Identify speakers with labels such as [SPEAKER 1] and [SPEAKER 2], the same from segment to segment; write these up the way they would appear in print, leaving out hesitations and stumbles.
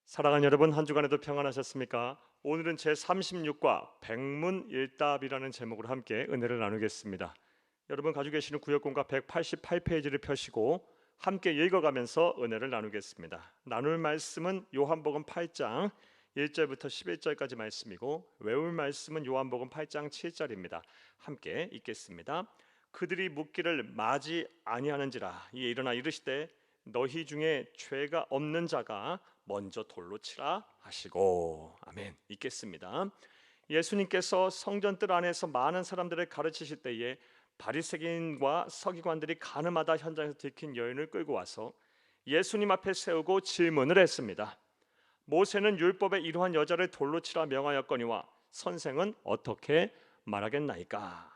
[SPEAKER 1] 사랑하는 여러분, 한 주간에도 평안하셨습니까? 오늘은 제36과 백문일답이라는 제목으로 함께 은혜를 나누겠습니다. 여러분 가지고 계시는 구역공과 188페이지를 펴시고 함께 읽어가면서 은혜를 나누겠습니다. 나눌 말씀은 요한복음 8장 1절부터 11절까지 말씀이고 외울 말씀은 요한복음 8장 7절입니다. 함께 읽겠습니다. 그들이 묻기를 마지 아니하는지라. 이에 일어나 이르시되 너희 중에 죄가 없는 자가 먼저 돌로 치라 하시고. 아멘. 읽겠습니다. 예수님께서 성전뜰 안에서 많은 사람들을 가르치실 때에 바리새인과 서기관들이 가늠하다 현장에서 들킨 여인을 끌고 와서 예수님 앞에 세우고 질문을 했습니다. 모세는 율법에 이러한 여자를 돌로 치라 명하였거니와 선생은 어떻게 말하겠나이까?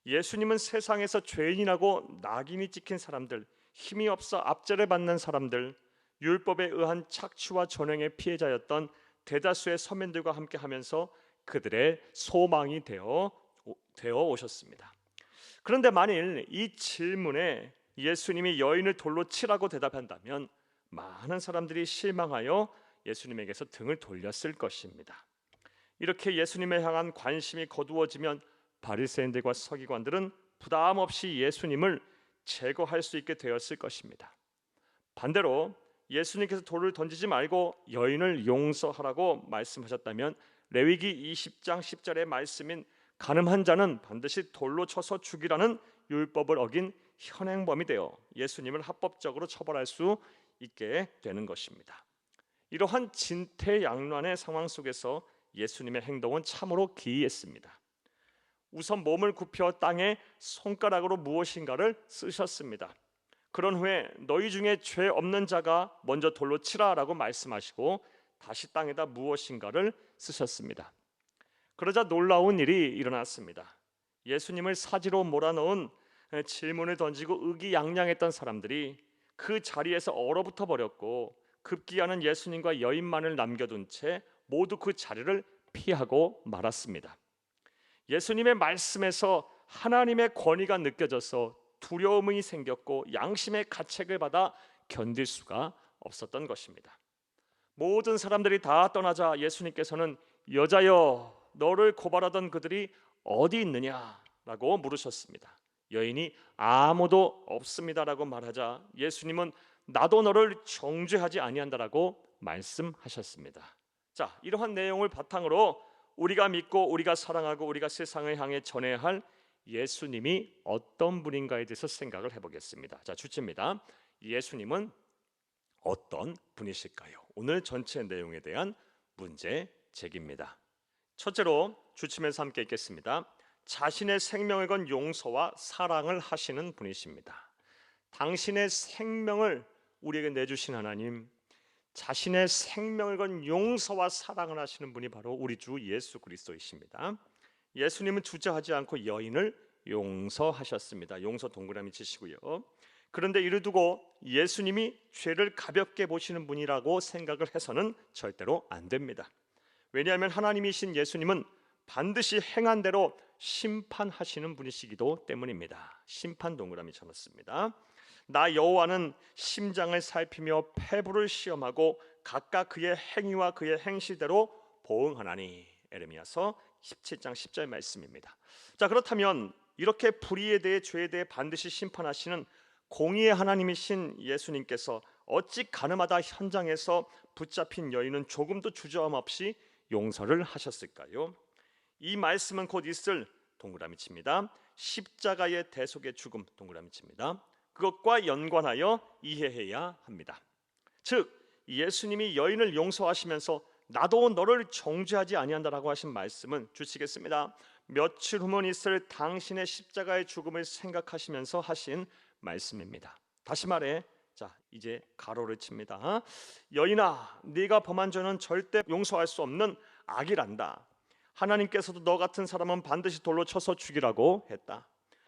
[SPEAKER 1] 예수님은 세상에서 죄인이라고 낙인이 찍힌 사람들, 힘이 없어 압제를 받는 사람들, 율법에 의한 착취와 전횡의 피해자였던 대다수의 서민들과 함께 하면서 그들의 소망이 되어 오셨습니다. 그런데 만일 이 질문에 예수님이 여인을 돌로 치라고 대답한다면 많은 사람들이 실망하여 예수님에게서 등을 돌렸을 것입니다. 이렇게 예수님에 향한 관심이 거두어지면 바리새인들과 서기관들은 부담 없이 예수님을 제거할 수 있게 되었을 것입니다. 반대로 예수님께서 돌을 던지지 말고 여인을 용서하라고 말씀하셨다면 레위기 20장 10절의 말씀인 간음한 자는 반드시 돌로 쳐서 죽이라는 율법을 어긴 현행범이 되어 예수님을 합법적으로 처벌할 수 있게 되는 것입니다. 이러한 진퇴양난의 상황 속에서 예수님의 행동은 참으로 기이했습니다. 우선 몸을 굽혀 땅에 손가락으로 무엇인가를 쓰셨습니다. 그런 후에 너희 중에 죄 없는 자가 먼저 돌로 치라라고 말씀하시고 다시 땅에다 무엇인가를 쓰셨습니다. 그러자 놀라운 일이 일어났습니다. 예수님을 사지로 몰아넣은 질문을 던지고 의기양양했던 사람들이 그 자리에서 얼어붙어 버렸고 급기야는 예수님과 여인만을 남겨둔 채 모두 그 자리를 피하고 말았습니다. 예수님의 말씀에서 하나님의 권위가 느껴져서 두려움이 생겼고 양심의 가책을 받아 견딜 수가 없었던 것입니다. 모든 사람들이 다 떠나자 예수님께서는 여자여 너를 고발하던 그들이 어디 있느냐라고 물으셨습니다. 여인이 아무도 없습니다라고 말하자 예수님은 나도 너를 정죄하지 아니한다라고 말씀하셨습니다. 자, 이러한 내용을 바탕으로 우리가 믿고 우리가 사랑하고 우리가 세상을 향해 전해야 할 예수님이 어떤 분인가에 대해서 생각을 해보겠습니다. 자, 주제입니다. 예수님은 어떤 분이실까요? 오늘 전체 내용에 대한 문제 제기입니다. 첫째로 주침에서 함께 읽겠습니다. 자신의 생명을 건 용서와 사랑을 하시는 분이십니다. 당신의 생명을 우리에게 내주신 하나님, 자신의 생명을 건 용서와 사랑을 하시는 분이 바로 우리 주 예수 그리스도이십니다. 예수님은 주저하지 않고 여인을 용서하셨습니다. 용서 동그라미 치시고요. 그런데 이를 두고 예수님이 죄를 가볍게 보시는 분이라고 생각을 해서는 절대로 안 됩니다. 왜냐하면 하나님이신 예수님은 반드시 행한 대로 심판하시는 분이시기도 때문입니다. 심판 동그라미 쳐놨습니다. 나 여호와는 심장을 살피며 폐부를 시험하고 각각 그의 행위와 그의 행실대로 보응하나니. 에레미야서 17장 10절 말씀입니다. 자, 그렇다면 이렇게 불의에 대해 죄에 대해 반드시 심판하시는 공의의 하나님이신 예수님께서 어찌 가늠하다 현장에서 붙잡힌 여인은 조금도 주저함 없이 용서를 하셨을까요? 이 말씀은 곧 있을 동그라미 칩니다. 십자가의 대속의 죽음 동그라미 칩니다. 그것과 연관하여 이해해야 합니다. 즉 예수님이 여인을 용서하시면서 나도 너를 정죄하지 아니한다라고 하신 말씀은 주시겠습니다. 며칠 후면 있을 당신의 십자가의 죽음을 생각하시면서 하신 말씀입니다. 다시 말해, 자 이제 가로를 칩니다. 여인아, 네가 범한 죄는 절대 용서할 수 없는 악이란다. 하나님께서도 너 같은 사람은 반드시 돌로 쳐서 죽이라고 했다.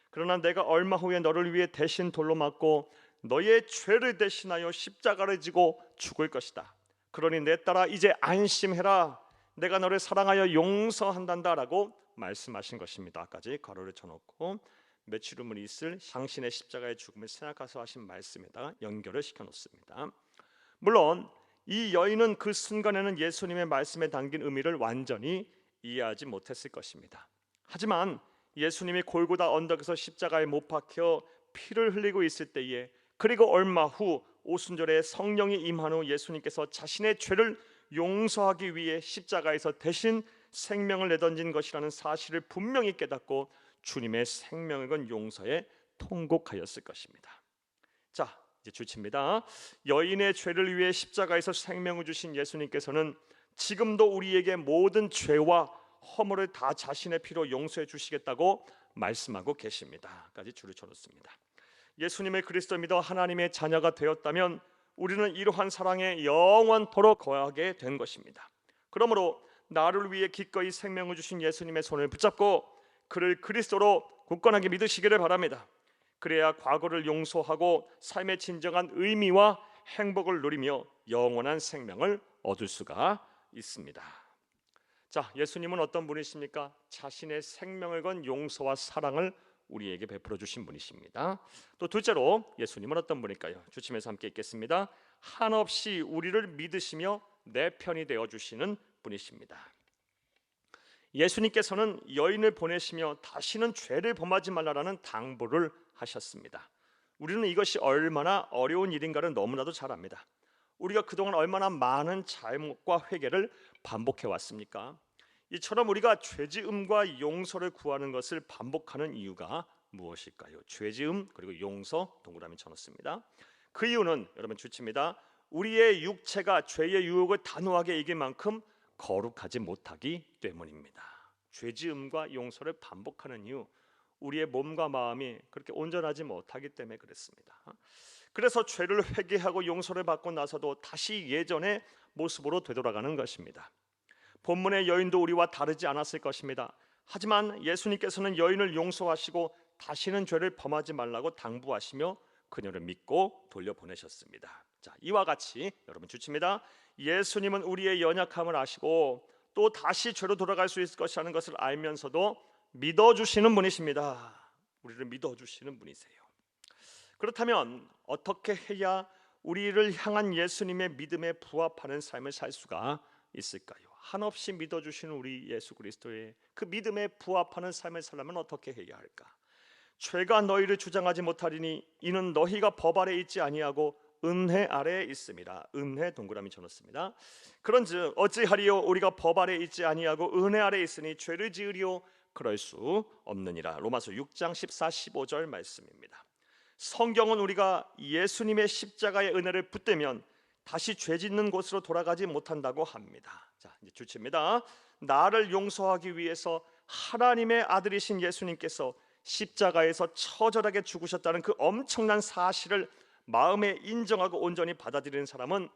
[SPEAKER 1] 그러나 내가 얼마 후에 너를 위해 대신 돌로 맞고 너의 죄를 대신하여 십자가를 지고 죽을 것이다. 그러니 내 딸아 이제 안심해라. 내가 너를 사랑하여 용서한단다 라고 말씀하신 것입니다. 아까지 가로를 쳐놓고 며칠 후면 있을 당신의 십자가의 죽음을 생각해서 하신 말씀에다가 연결을 시켜놓습니다. 물론 이 여인은 그 순간에는 예수님의 말씀에 담긴 의미를 완전히 이해하지 못했을 것입니다. 하지만 예수님이 골고다 언덕에서 십자가에 못 박혀 피를 흘리고 있을 때에, 그리고 얼마 후 오순절에 성령이 임한 후 예수님께서 자신의 죄를 용서하기 위해 십자가에서 대신 생명을 내던진 것이라는 사실을 분명히 깨닫고 주님의 생명을 건 용서에 통곡하였을 것입니다. 자, 이제 주치입니다. 여인의 죄를 위해 십자가에서 생명을 주신 예수님께서는 지금도 우리에게 모든 죄와 허물을 다 자신의 피로 용서해 주시겠다고 말씀하고 계십니다. 까지 줄을 쳐놓습니다. 예수님의 그리스도 믿어 하나님의 자녀가 되었다면 우리는 이러한 사랑에 영원토록 거하게 된 것입니다. 그러므로 나를 위해 기꺼이 생명을 주신 예수님의 손을 붙잡고 그를 그리스도로 굳건하게 믿으시기를 바랍니다. 그래야 과거를 용서하고 삶의 진정한 의미와 행복을 누리며 영원한 생명을 얻을 수가 있습니다. 자, 예수님은 어떤 분이십니까? 자신의 생명을 건 용서와 사랑을 우리에게 베풀어 주신 분이십니다. 또 둘째로 예수님은 어떤 분일까요? 주침에서 함께 읽겠습니다. 한없이 우리를 믿으시며 내 편이 되어 주시는 분이십니다. 예수님께서는 여인을 보내시며 다시는 죄를 범하지 말라라는 당부를 하셨습니다. 우리는 이것이 얼마나 어려운 일인가를 너무나도 잘 압니다. 우리가 그동안 얼마나 많은 잘못과 회개를 반복해 왔습니까? 이처럼 우리가 죄지음과 용서를 구하는 것을 반복하는 이유가 무엇일까요? 죄지음 그리고 용서 동그라미 쳐놓습니다. 그 이유는 여러분 주칩니다. 우리의 육체가 죄의 유혹을 단호하게 이길 만큼 거룩하지 못하기 때문입니다. 죄지음과 용서를 반복하는 이유, 우리의 몸과 마음이 그렇게 온전하지 못하기 때문에 그렇습니다. 그래서 죄를 회개하고 용서를 받고 나서도 다시 예전의 모습으로 되돌아가는 것입니다. 본문의 여인도 우리와 다르지 않았을 것입니다. 하지만 예수님께서는 여인을 용서하시고 다시는 죄를 범하지 말라고 당부하시며 그녀를 믿고 돌려보내셨습니다. 자, 이와 같이 여러분 주칩니다. 예수님은 우리의 연약함을 아시고 또 다시 죄로 돌아갈 수 있을 것이라는 것을 알면서도 믿어주시는 분이십니다. 우리를 믿어주시는 분이세요. 그렇다면 어떻게 해야 우리를 향한 예수님의 믿음에 부합하는 삶을 살 수가 있을까요? 한없이 믿어주시는 우리 예수 그리스도의 그 믿음에 부합하는 삶을 살려면 어떻게 해야 할까? 죄가 너희를 주장하지 못하리니 이는 너희가 법 아래 있지 아니하고 은혜 아래에 있습니다. 은혜 동그라미 쳐놓습니다. 그런즉 어찌하리요? 우리가 법 아래 있지 아니하고 은혜 아래 있으니 죄를 지으리요? 그럴 수 없느니라. 로마서 6장 14, 15절 말씀입니다. 성경은 우리가 예수님의 십자가의 은혜를 붙들면 다시 죄 짓는 곳으로 돌아가지 못한다고 합니다. 자, 이제 주치입니다. 나를 용서하기 위해서 하나님의 아들이신 예수님께서 십자가에서 처절하게 죽으셨다는 그 엄청난 사실을 마음에 인정하고 온전히 받아들이는 사람은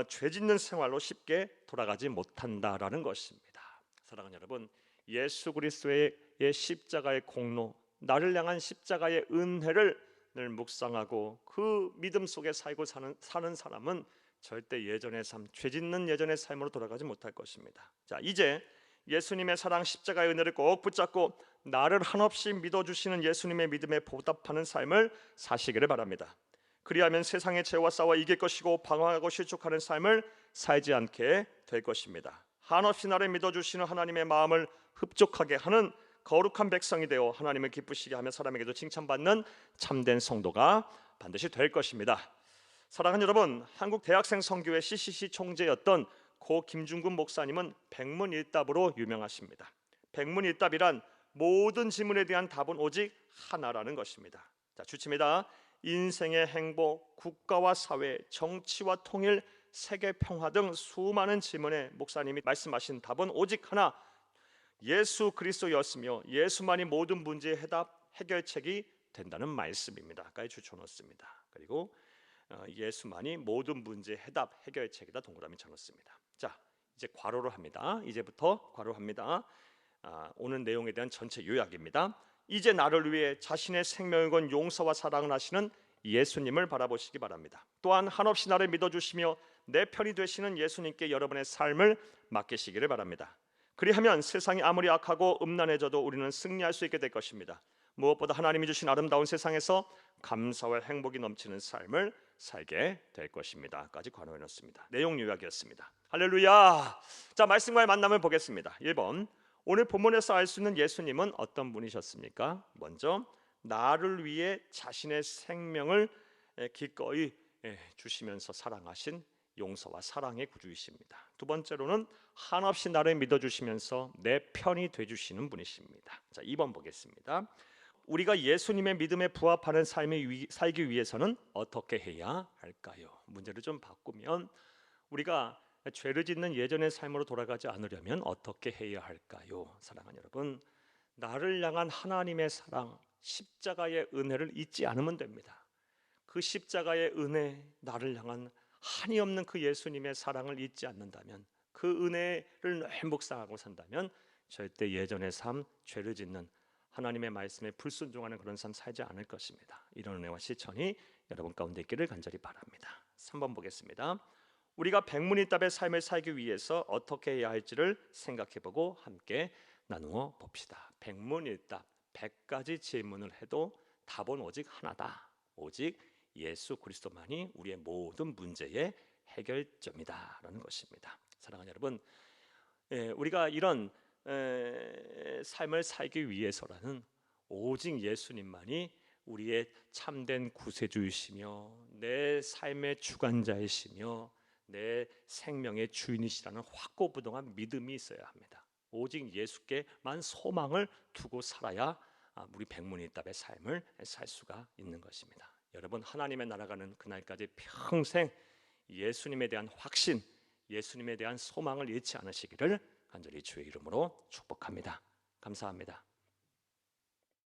[SPEAKER 1] 죄 짓는 생활로 쉽게 돌아가지 못한다라는 것입니다. 사랑하는 여러분, 예수 그리스도의 십자가의 공로, 나를 향한 십자가의 은혜를 늘 묵상하고 그 믿음 속에 살고 사는 사람은 절대 예전의 삶, 죄 짓는 예전의 삶으로 돌아가지 못할 것입니다. 자, 이제 예수님의 사랑 십자가의 은혜를 꼭 붙잡고 나를 한없이 믿어주시는 예수님의 믿음에 보답하는 삶을 사시기를 바랍니다. 그리하면 세상의 죄와 싸워 이길 것이고 방황하고 실족하는 삶을 살지 않게 될 것입니다. 한없이 나를 믿어주시는 하나님의 마음을 흡족하게 하는 거룩한 백성이 되어 하나님을 기쁘시게 하며 사람에게도 칭찬받는 참된 성도가 반드시 될 것입니다. 사랑하는 여러분, 한국 대학생 선교회 CCC 총재였던 고 김중근 목사님은 백문일답으로 유명하십니다. 백문일답이란 모든 질문에 대한 답은 오직 하나라는 것입니다. 자, 주치입니다. 인생의 행복, 국가와 사회, 정치와 통일, 세계 평화 등 수많은 질문에 목사님이 말씀하신 답은 오직 하나, 예수 그리스도였으며 예수만이 모든 문제의 해결책이 된다는 말씀입니다. 까지 추천했습니다. 그리고 예수만이 모든 문제의 해결책이다 동그라미 쳐놓습니다. 자, 이제 괄호를 합니다. 이제부터 괄호합니다. 오늘 내용에 대한 전체 요약입니다. 이제 나를 위해 자신의 생명을 건 용서와 사랑을 하시는 예수님을 바라보시기 바랍니다. 또한 한없이 나를 믿어주시며 내 편이 되시는 예수님께 여러분의 삶을 맡기시기를 바랍니다. 그리하면 세상이 아무리 악하고 음란해져도 우리는 승리할 수 있게 될 것입니다. 무엇보다 하나님이 주신 아름다운 세상에서 감사와 행복이 넘치는 삶을 살게 될 것입니다.까지 관호해 놓습니다. 내용 요약이었습니다. 할렐루야. 자, 말씀과의 만남을 보겠습니다. 1번, 오늘 본문에서 알 수 있는 예수님은 어떤 분이셨습니까? 먼저 나를 위해 자신의 생명을 기꺼이 주시면서 사랑하신 용서와 사랑의 구주이십니다. 두 번째로는 한없이 나를 믿어주시면서 내 편이 되주시는 분이십니다. 자, 2번 보겠습니다. 우리가 예수님의 믿음에 부합하는 삶을 살기 위해서는 어떻게 해야 할까요? 문제를 좀 바꾸면 우리가 죄를 짓는 예전의 삶으로 돌아가지 않으려면 어떻게 해야 할까요? 사랑하는 여러분, 나를 향한 하나님의 사랑, 십자가의 은혜를 잊지 않으면 됩니다. 그 십자가의 은혜, 나를 향한 한이 없는 그 예수님의 사랑을 잊지 않는다면, 그 은혜를 늘 묵상하고 산다면 절대 예전의 삶, 죄를 짓는 하나님의 말씀에 불순종하는 그런 삶 살지 않을 것입니다. 이런 은혜와 실천이 여러분 가운데 있기를 간절히 바랍니다. 3번 보겠습니다. 우리가 백문이답의 삶을 살기 위해서 어떻게 해야 할지를 생각해보고 함께 나누어 봅시다. 백문일답, 100가지 질문을 해도 답은 오직 하나다. 오직 예수 그리스도만이 우리의 모든 문제의 해결점이다라는 것입니다. 사랑하는 여러분, 우리가 이런 삶을 살기 위해서라는 오직 예수님만이 우리의 참된 구세주이시며 내 삶의 주관자이시며 내 생명의 주인이시라는 확고부동한 믿음이 있어야 합니다. 오직 예수께만 소망을 두고 살아야 우리 백문이답의 삶을 살 수가 있는 것입니다. 여러분, 하나님의 나라가는 그날까지 평생 예수님에 대한 확신, 예수님에 대한 소망을 잃지 않으시기를 간절히 주의 이름으로 축복합니다. 감사합니다.